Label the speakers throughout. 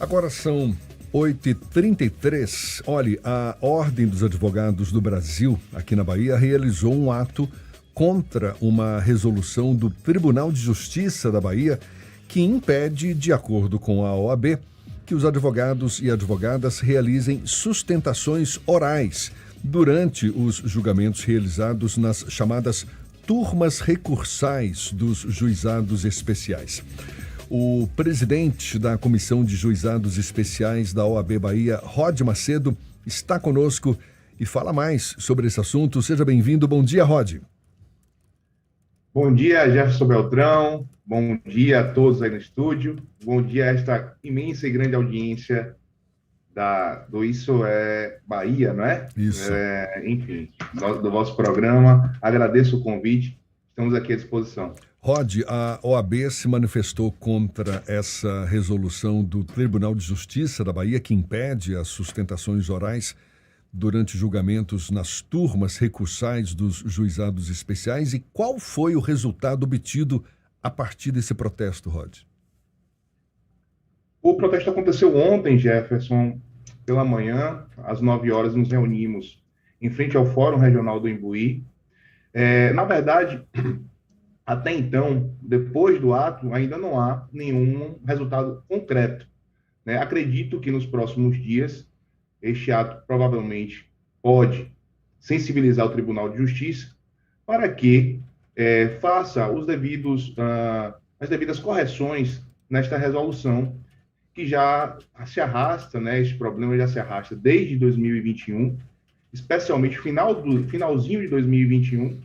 Speaker 1: Agora são 8h33. Olhe, a Ordem dos Advogados do Brasil, aqui na Bahia, realizou um ato contra uma resolução do Tribunal de Justiça da Bahia que impede, de acordo com a OAB, que os advogados e advogadas realizem sustentações orais durante os julgamentos realizados nas chamadas turmas recursais dos juizados especiais. O presidente da Comissão de Juizados Especiais da OAB Bahia, Rod Macedo, está conosco e fala mais sobre esse assunto. Seja bem-vindo. Bom dia, Rod.
Speaker 2: Bom dia, Jefferson Beltrão. Bom dia a todos aí no estúdio. Bom dia a esta imensa e grande audiência do Isso é Bahia, não é?
Speaker 1: Isso.
Speaker 2: Enfim, do vosso programa. Agradeço o convite. Estamos aqui à disposição.
Speaker 1: Rod, a OAB se manifestou contra essa resolução do Tribunal de Justiça da Bahia que impede as sustentações orais durante julgamentos nas turmas recursais dos juizados especiais. E qual foi o resultado obtido a partir desse protesto, Rod?
Speaker 2: O protesto aconteceu ontem, Jefferson, pela manhã, às 9 horas, nos reunimos em frente ao Fórum Regional do Imbuí. Na verdade, até então, depois do ato, ainda não há nenhum resultado concreto, né? Acredito que nos próximos dias, este ato provavelmente pode sensibilizar o Tribunal de Justiça para que faça as devidas correções nesta resolução, que já se arrasta, né? Este problema já se arrasta desde 2021, especialmente finalzinho de 2021,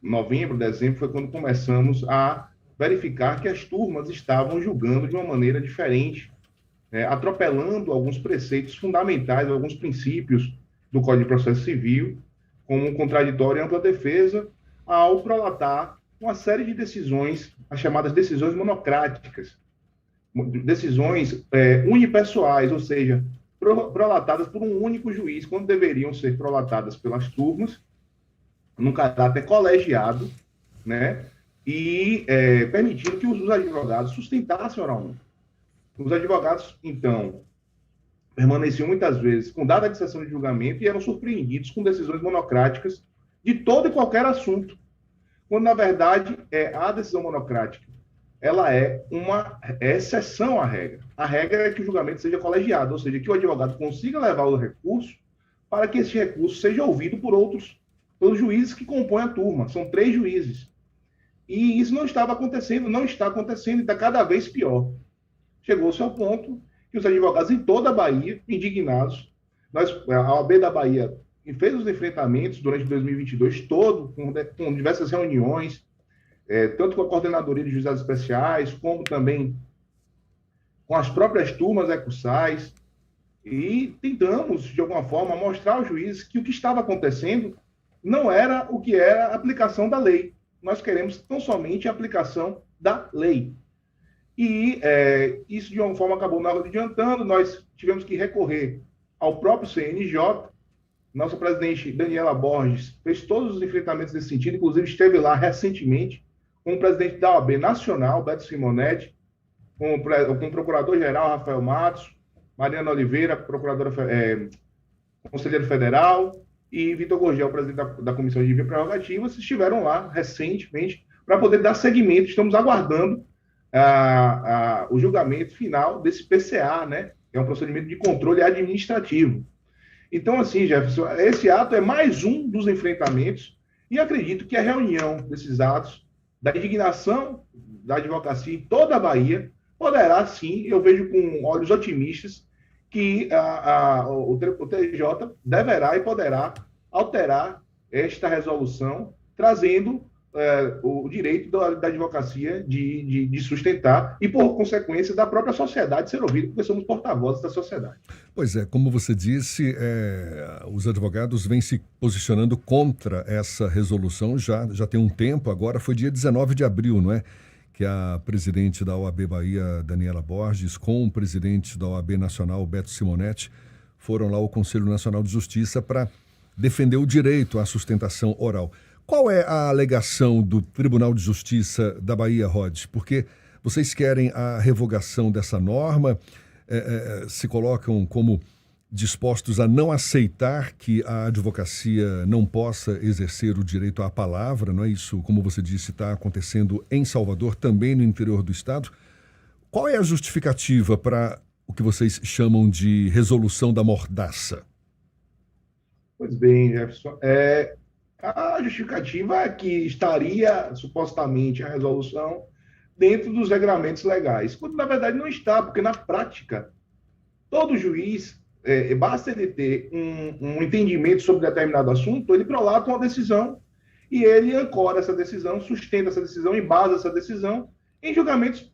Speaker 2: novembro, dezembro, foi quando começamos a verificar que as turmas estavam julgando de uma maneira diferente, atropelando alguns preceitos fundamentais, alguns princípios do Código de Processo Civil, como contraditório e ampla defesa, ao prolatar uma série de decisões, as chamadas decisões monocráticas, decisões unipessoais, ou seja, prolatadas por um único juiz, quando deveriam ser prolatadas pelas turmas, num caráter colegiado, né? E permitindo que os advogados sustentassem oralmente. Os advogados, então, permaneciam muitas vezes com data de sessão de julgamento e eram surpreendidos com decisões monocráticas de todo e qualquer assunto, quando, na verdade, a decisão monocrática ela é uma exceção à regra. A regra é que o julgamento seja colegiado, ou seja, que o advogado consiga levar o recurso para que esse recurso seja ouvido pelos juízes que compõem a turma. São 3 juízes. E isso não estava acontecendo, não está acontecendo e está cada vez pior. Chegou-se ao ponto que os advogados em toda a Bahia, indignados, a OAB da Bahia fez os enfrentamentos durante 2022 todo, com diversas reuniões, tanto com a Coordenadoria de Juizados Especiais, como também com as próprias turmas recursais, e tentamos, de alguma forma, mostrar aos juízes que o que estava acontecendo não era o que era a aplicação da lei. Nós queremos tão somente a aplicação da lei. E isso, de uma forma, acabou não adiantando. Nós tivemos que recorrer ao próprio CNJ. Nossa presidente, Daniela Borges, fez todos os enfrentamentos nesse sentido, inclusive esteve lá recentemente com o presidente da OAB Nacional, Beto Simonetti, com o procurador-geral, Rafael Matos, Mariana Oliveira, conselheiro federal, e Vitor Gurgel, presidente da Comissão de Divina Prerrogativas, estiveram lá recentemente para poder dar seguimento. Estamos aguardando o julgamento final desse PCA, né? Que é um procedimento de controle administrativo. Então, assim, Jefferson, esse ato é mais um dos enfrentamentos e acredito que a reunião desses atos, da indignação da advocacia em toda a Bahia, poderá, sim, eu vejo com olhos otimistas, que o TJ deverá e poderá alterar esta resolução, trazendo o direito da advocacia de sustentar e, por consequência, da própria sociedade ser ouvida, porque somos porta-vozes da sociedade.
Speaker 1: Pois é, como você disse, os advogados vêm se posicionando contra essa resolução já tem um tempo. Agora foi dia 19 de abril, não é? Que a presidente da OAB Bahia, Daniela Borges, com o presidente da OAB Nacional, Beto Simonetti, foram lá ao Conselho Nacional de Justiça para defender o direito à sustentação oral. Qual é a alegação do Tribunal de Justiça da Bahia, Rod? Porque Vocês querem a revogação dessa norma? Se colocam como dispostos a não aceitar que a advocacia não possa exercer o direito à palavra, não é isso? Como você disse, está acontecendo em Salvador, também no interior do estado. Qual é a justificativa para o que vocês chamam de resolução da mordaça?
Speaker 2: Pois bem, Jefferson. A justificativa é que estaria, supostamente, a resolução dentro dos regramentos legais, quando na verdade não está, porque na prática, todo juiz, basta ele ter um entendimento sobre determinado assunto, ele prolata uma decisão e ele ancora essa decisão, sustenta essa decisão, embasa essa decisão em julgamentos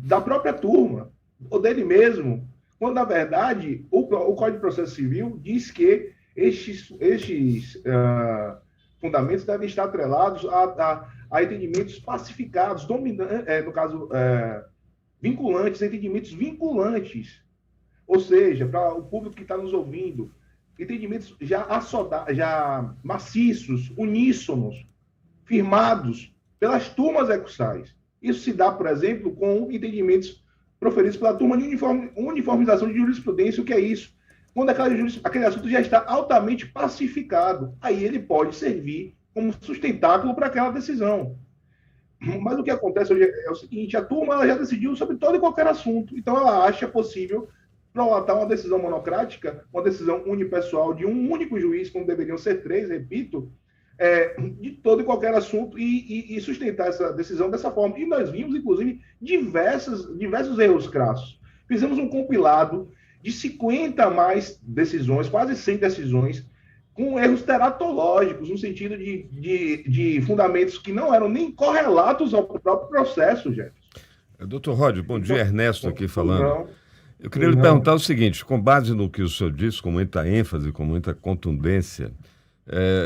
Speaker 2: da própria turma, ou dele mesmo, quando na verdade o Código de Processo Civil diz que estes fundamentos devem estar atrelados a entendimentos pacificados, no caso, vinculantes, entendimentos vinculantes. Ou seja, para o público que está nos ouvindo, entendimentos já maciços, uníssonos, firmados pelas turmas recursais. Isso se dá, por exemplo, com entendimentos proferidos pela turma de uniformização de jurisprudência. O que é isso? Quando aquele assunto já está altamente pacificado, aí ele pode servir como sustentáculo para aquela decisão. Mas o que acontece hoje é o seguinte: a turma ela já decidiu sobre todo e qualquer assunto, então ela acha possível prolatar uma decisão monocrática, uma decisão unipessoal de um único juiz, como deveriam ser três, repito, de todo e qualquer assunto e sustentar essa decisão dessa forma. E nós vimos, inclusive, diversos erros crassos. Fizemos um compilado de 50 mais decisões, quase 100 decisões, com erros teratológicos, no sentido de fundamentos que não eram nem correlatos ao próprio processo, Jefferson.
Speaker 3: Doutor Rod, bom dia, Ernesto aqui falando. Eu queria lhe perguntar o seguinte, com base no que o senhor disse, com muita ênfase, com muita contundência,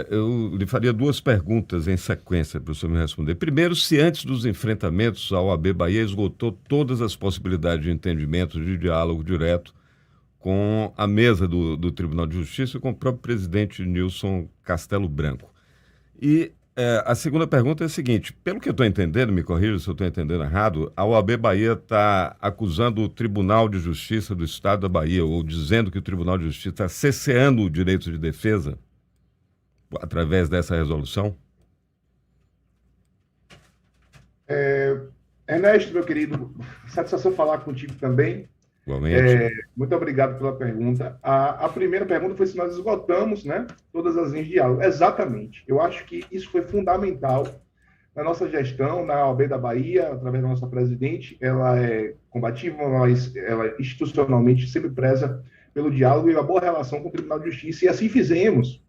Speaker 3: eu lhe faria duas perguntas em sequência para o senhor me responder. Primeiro, se antes dos enfrentamentos a OAB Bahia esgotou todas as possibilidades de entendimento, de diálogo direto com a mesa do Tribunal de Justiça e com o próprio presidente Nilson Castelo Branco. E a segunda pergunta é a seguinte: pelo que eu estou entendendo, me corrija se eu estou entendendo errado, a OAB Bahia está acusando o Tribunal de Justiça do Estado da Bahia, ou dizendo que o Tribunal de Justiça está cerceando o direito de defesa através dessa resolução?
Speaker 2: Ernesto, meu querido, satisfação falar contigo também. Muito obrigado pela pergunta. A primeira pergunta foi se nós esgotamos, né, todas as linhas de diálogo. Exatamente. Eu acho que isso foi fundamental na nossa gestão, na OAB da Bahia, através da nossa presidente. Ela é combativa, mas ela institucionalmente sempre preza pelo diálogo e a boa relação com o Tribunal de Justiça, e assim fizemos.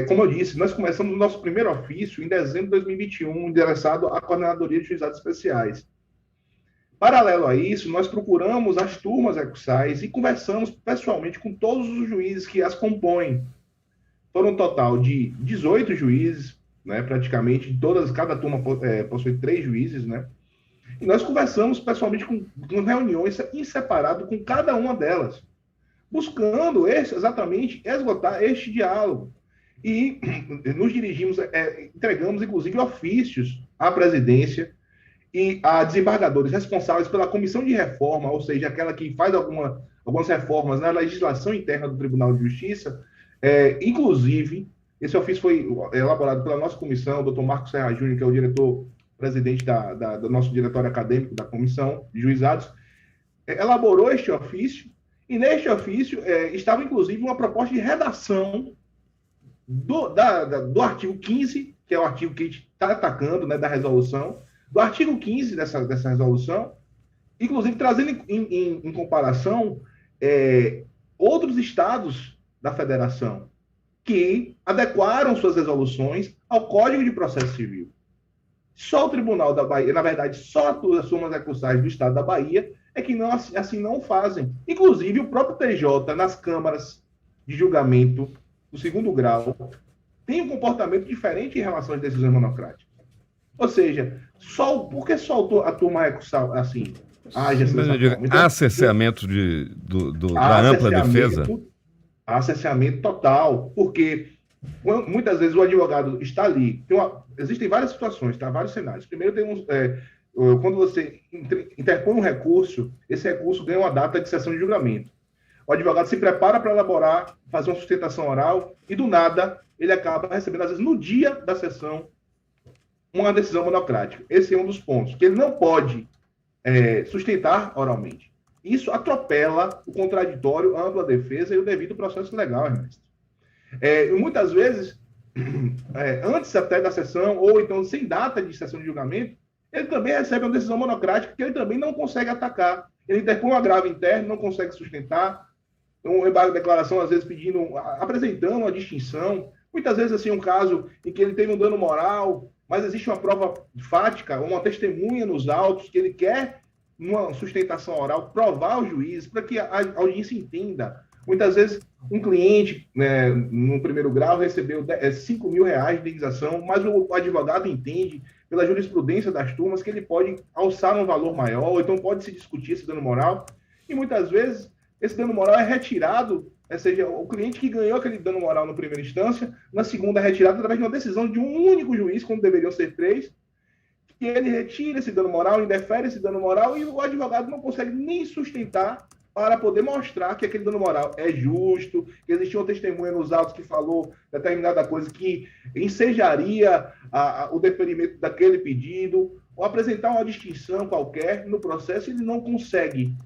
Speaker 2: Como eu disse, nós começamos o nosso primeiro ofício em dezembro de 2021, endereçado à Coordenadoria de Juizados Especiais. Paralelo a isso, nós procuramos as turmas recursais e conversamos pessoalmente com todos os juízes que as compõem. Foram um total de 18 juízes, né, praticamente, cada turma possui 3 juízes, né? E nós conversamos pessoalmente com reuniões em separado com cada uma delas, buscando exatamente esgotar este diálogo. E nos dirigimos, entregamos inclusive ofícios à presidência e a desembargadores responsáveis pela comissão de reforma, ou seja, aquela que faz algumas reformas na legislação interna do Tribunal de Justiça. Inclusive, esse ofício foi elaborado pela nossa comissão, o Dr. Marcos Serra Júnior, que é o diretor-presidente do nosso diretório acadêmico da Comissão de Juizados, elaborou este ofício, e neste ofício estava, inclusive, uma proposta de redação do artigo 15, que é o artigo que a gente está atacando, né, da resolução, do artigo 15 dessa resolução, inclusive trazendo em comparação outros estados da federação que adequaram suas resoluções ao Código de Processo Civil. Só o Tribunal da Bahia, na verdade, só as turmas recursais do estado da Bahia é que assim não fazem. Inclusive, o próprio TJ, nas câmaras de julgamento do segundo grau, tem um comportamento diferente em relação às decisões monocráticas. Ou seja, por que só a turma recursal assim age assim?
Speaker 3: Há cerceamento da ampla defesa?
Speaker 2: Há cerceamento total, porque muitas vezes o advogado está ali. Existem várias situações, tá? Vários cenários. Primeiro, quando você interpõe um recurso, esse recurso ganha uma data de sessão de julgamento. O advogado se prepara para elaborar, fazer uma sustentação oral e, do nada, ele acaba recebendo, às vezes, no dia da sessão, uma decisão monocrática. Esse é um dos pontos, que ele não pode sustentar oralmente. Isso atropela o contraditório, a ampla defesa e o devido processo legal, Ernesto. E muitas vezes, antes até da sessão, ou então sem data de sessão de julgamento, ele também recebe uma decisão monocrática que ele também não consegue atacar. Ele interpõe um agravo interno, não consegue sustentar, um embargo de declaração, às vezes apresentando uma distinção. Muitas vezes, assim, um caso em que ele teve um dano moral, mas existe uma prova fática, uma testemunha nos autos, que ele quer, numa sustentação oral, provar ao juiz, para que a audiência entenda. Muitas vezes, um cliente, né, no primeiro grau, recebeu R$5.000 de indenização, mas o advogado entende, pela jurisprudência das turmas, que ele pode alçar um valor maior, ou então pode se discutir esse dano moral, e muitas vezes esse dano moral é retirado, ou seja, o cliente que ganhou aquele dano moral na primeira instância, na segunda é retirado através de uma decisão de um único juiz, quando deveriam ser 3, que ele retira esse dano moral, indefere esse dano moral, e o advogado não consegue nem sustentar para poder mostrar que aquele dano moral é justo, que existia uma testemunha nos autos que falou determinada coisa que ensejaria o deferimento daquele pedido, ou apresentar uma distinção qualquer no processo, ele não consegue.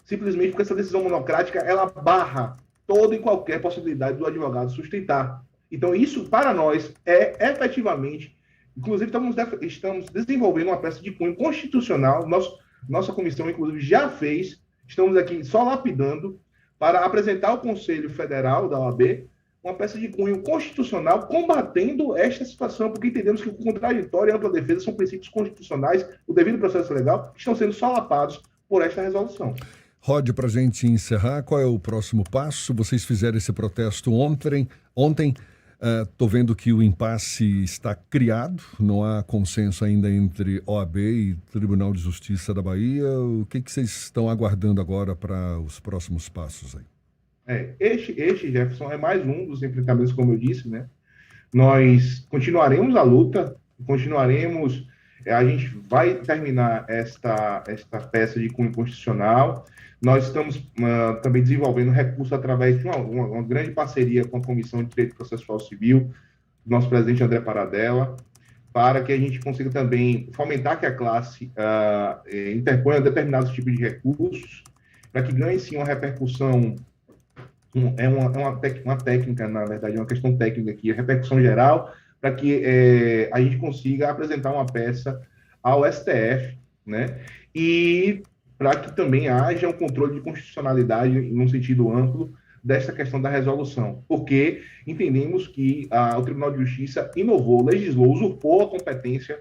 Speaker 2: Simplesmente porque essa decisão monocrática, ela barra toda e qualquer possibilidade do advogado sustentar. Então, isso, para nós, é efetivamente... Inclusive, estamos desenvolvendo uma peça de cunho constitucional, nossa comissão, inclusive, já fez, estamos aqui só lapidando, para apresentar ao Conselho Federal da OAB uma peça de cunho constitucional combatendo esta situação, porque entendemos que o contraditório e a ampla defesa são princípios constitucionais, o devido processo legal, que estão sendo solapados por esta resolução.
Speaker 1: Rod, para a gente encerrar, qual é o próximo passo? Vocês fizeram esse protesto ontem. Estou vendo que o impasse está criado, não há consenso ainda entre OAB e Tribunal de Justiça da Bahia. O que vocês estão aguardando agora para os próximos passos aí?
Speaker 2: Este, Jefferson, é mais um dos enfrentamentos, como eu disse, né? Nós continuaremos a luta, a gente vai terminar esta peça de cunho constitucional. Nós estamos também desenvolvendo recurso através de uma grande parceria com a Comissão de Direito Processual Civil, do nosso presidente André Paradella, para que a gente consiga também fomentar que a classe interponha determinados tipos de recursos, para que ganhe, sim, uma repercussão, uma técnica, na verdade, é uma questão técnica aqui, a repercussão geral, para que a gente consiga apresentar uma peça ao STF, né? E para que também haja um controle de constitucionalidade num sentido amplo desta questão da resolução, porque entendemos que o Tribunal de Justiça inovou, legislou, usurpou a competência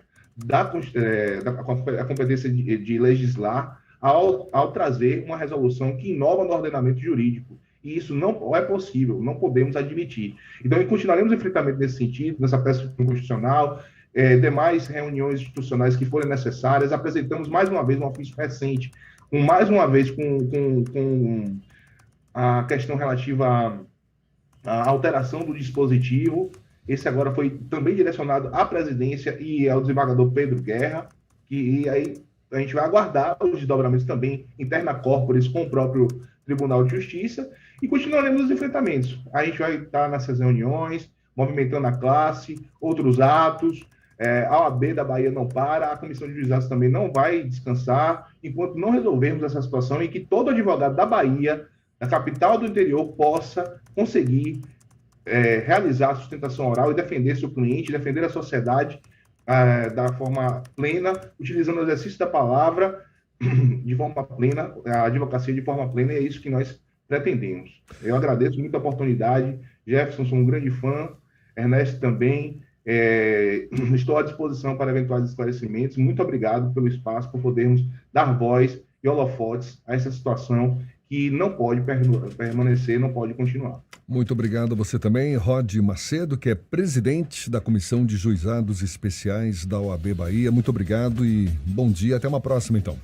Speaker 2: a competência de legislar ao trazer uma resolução que inova no ordenamento jurídico. E isso não é possível, não podemos admitir. Então, continuaremos o enfrentamento nesse sentido, nessa peça constitucional, demais reuniões institucionais que forem necessárias. Apresentamos mais uma vez um ofício recente, mais uma vez com a questão relativa à alteração do dispositivo. Esse agora foi também direcionado à presidência e ao desembargador Pedro Guerra, e aí a gente vai aguardar os desdobramentos também interna corporis com o próprio Tribunal de Justiça, e continuaremos os enfrentamentos. A gente vai estar nessas reuniões, movimentando a classe, outros atos. A OAB da Bahia não para, a Comissão de Juizados também não vai descansar, enquanto não resolvermos essa situação e que todo advogado da Bahia, da capital do interior, possa conseguir realizar a sustentação oral e defender seu cliente, defender a sociedade da forma plena, utilizando o exercício da palavra de forma plena, a advocacia de forma plena, e é isso que nós pretendemos. Eu agradeço muito a oportunidade. Jefferson, sou um grande fã, Ernesto também. Estou à disposição para eventuais esclarecimentos. Muito obrigado pelo espaço, por podermos dar voz e holofotes a essa situação que não pode permanecer, não pode continuar.
Speaker 1: Muito obrigado a você também, Rod Macedo, que é presidente da Comissão de Juizados Especiais da OAB Bahia. Muito obrigado e bom dia. Até uma próxima, então.